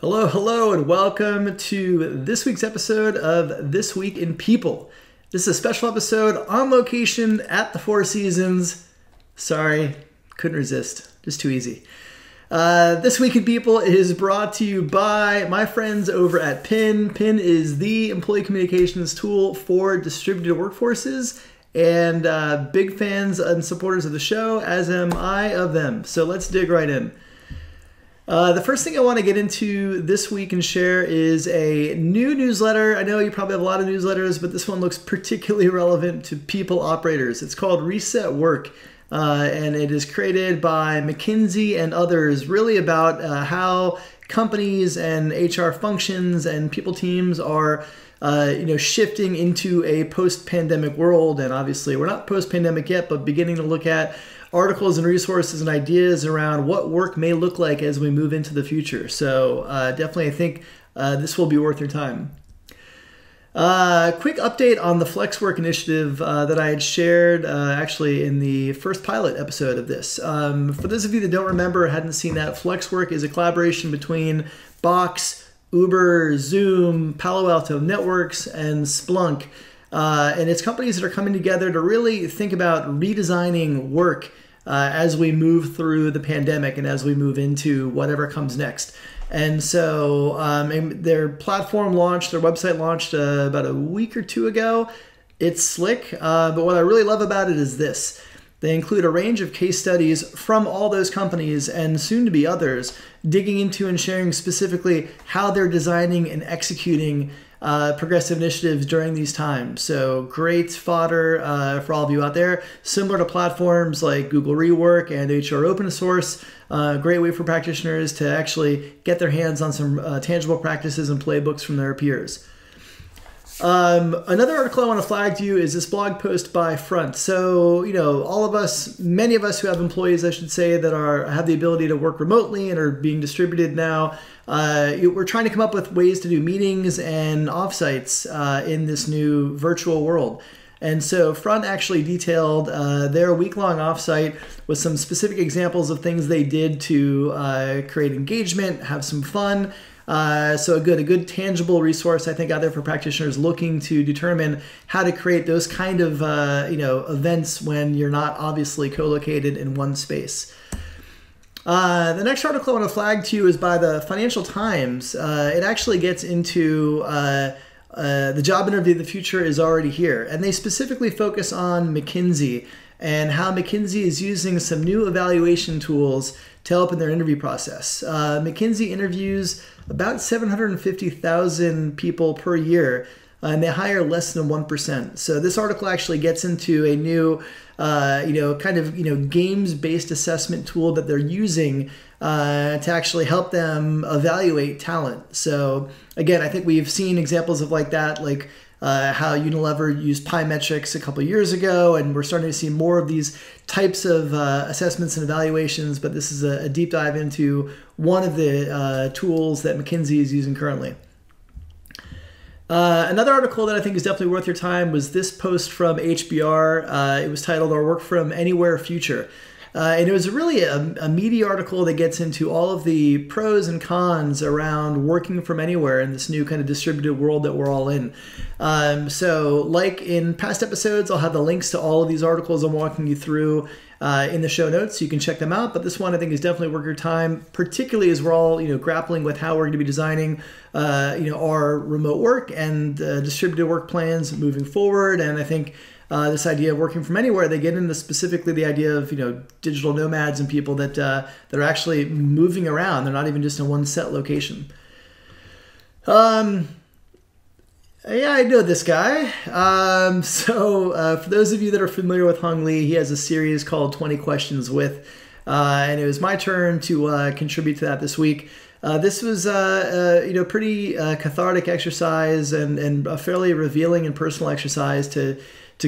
Hello, hello, and welcome to this week's episode of This Week in People. This is a special episode on location at the Four Seasons. Sorry, couldn't resist. Just too easy. This Week in People is brought to you by my friends over at Pin. Pin is the employee communications tool for distributed workforces, and big fans and supporters of the show, as am I of them. So let's dig right in. The first thing I want to get into this week and share is a new newsletter. I know you probably have a lot of newsletters, but this one looks particularly relevant to people operators. It's called Reset Work, and it is created by McKinsey and others, really about how companies and HR functions and people teams are shifting into a post-pandemic world. And obviously we're not post-pandemic yet, but beginning to look at articles and resources and ideas around what work may look like as we move into the future. So definitely I think this will be worth your time. Quick update on the Flexwork initiative that I had shared actually in the first pilot episode of this. For those of you that don't remember or hadn't seen that, Flexwork is a collaboration between Box, Uber, Zoom, Palo Alto Networks, and Splunk. And it's companies that are coming together to really think about redesigning work as we move through the pandemic and as we move into whatever comes next. And so their platform launched, their website launched about a week or two ago. It's slick, but what I really love about it is this. They include a range of case studies from all those companies and soon to be others, digging into and sharing specifically how they're designing and executing progressive initiatives during these times. So great fodder for all of you out there. Similar to platforms like Google Rework and HR Open Source, great way for practitioners to actually get their hands on some tangible practices and playbooks from their peers. Another article I want to flag to you is this blog post by Front. So, all of us, many of us who have employees, I should say, that have the ability to work remotely and are being distributed now, we're trying to come up with ways to do meetings and offsites in this new virtual world. And so Front actually detailed their week-long offsite with some specific examples of things they did to create engagement, have some fun. So a good tangible resource, I think, out there for practitioners looking to determine how to create those kind of events when you're not obviously co-located in one space. The next article I want to flag to you is by the Financial Times. It actually gets into the job interview of the future is already here, and they specifically focus on McKinsey and how McKinsey is using some new evaluation tools to help in their interview process. McKinsey interviews about 750,000 people per year, and they hire less than 1%. So this article actually gets into a new, games-based assessment tool that they're using to actually help them evaluate talent. So again, I think we've seen examples of like that, like how Unilever used Pymetrics a couple of years ago, and we're starting to see more of these types of assessments and evaluations, but this is a deep dive into one of the tools that McKinsey is using currently. Another article that I think is definitely worth your time was this post from HBR. It was titled Our Work From Anywhere Future. And it was really a meaty article that gets into all of the pros and cons around working from anywhere in this new kind of distributed world that we're all in. So like in past episodes, I'll have the links to all of these articles I'm walking you through in the show notes, so you can check them out. But this one I think is definitely worth your time, particularly as we're all grappling with how we're going to be designing our remote work and distributed work plans moving forward. And I think this idea of working from anywhere, they get into specifically the idea of digital nomads and people that are actually moving around. They're not even just in one set location. Yeah, I know this guy. For those of you that are familiar with Hung Lee, he has a series called 20 Questions With, and it was my turn to contribute to that this week. This was a pretty cathartic exercise and a fairly revealing and personal exercise to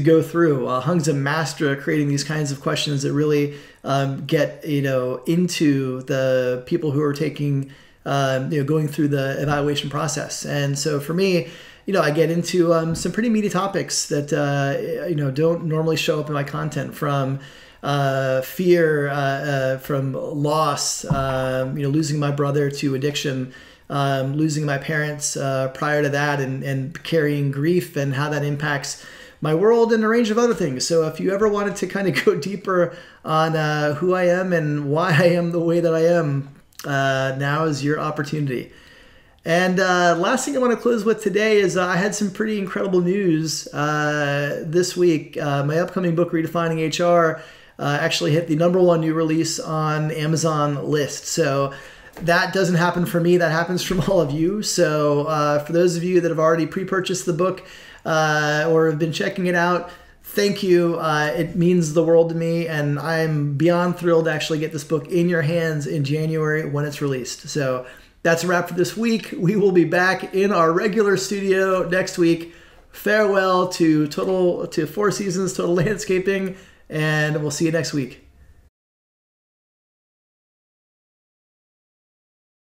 go through. Hung's a master at creating these kinds of questions that really get into the people who are taking going through the evaluation process. And so for me, I get into some pretty meaty topics that don't normally show up in my content, from fear, from loss, losing my brother to addiction, losing my parents prior to that, and carrying grief and how that impacts my world and a range of other things. So if you ever wanted to kind of go deeper on who I am and why I am the way that I am, now is your opportunity. And last thing I want to close with today is I had some pretty incredible news this week. My upcoming book, Redefining HR, actually hit the #1 new release on Amazon list. So that doesn't happen for me. That happens from all of you. So for those of you that have already pre-purchased the book or have been checking it out, thank you. It means the world to me, and I'm beyond thrilled to actually get this book in your hands in January when it's released. So that's a wrap for this week. We will be back in our regular studio next week. Farewell to Four Seasons Total Landscaping, and we'll see you next week.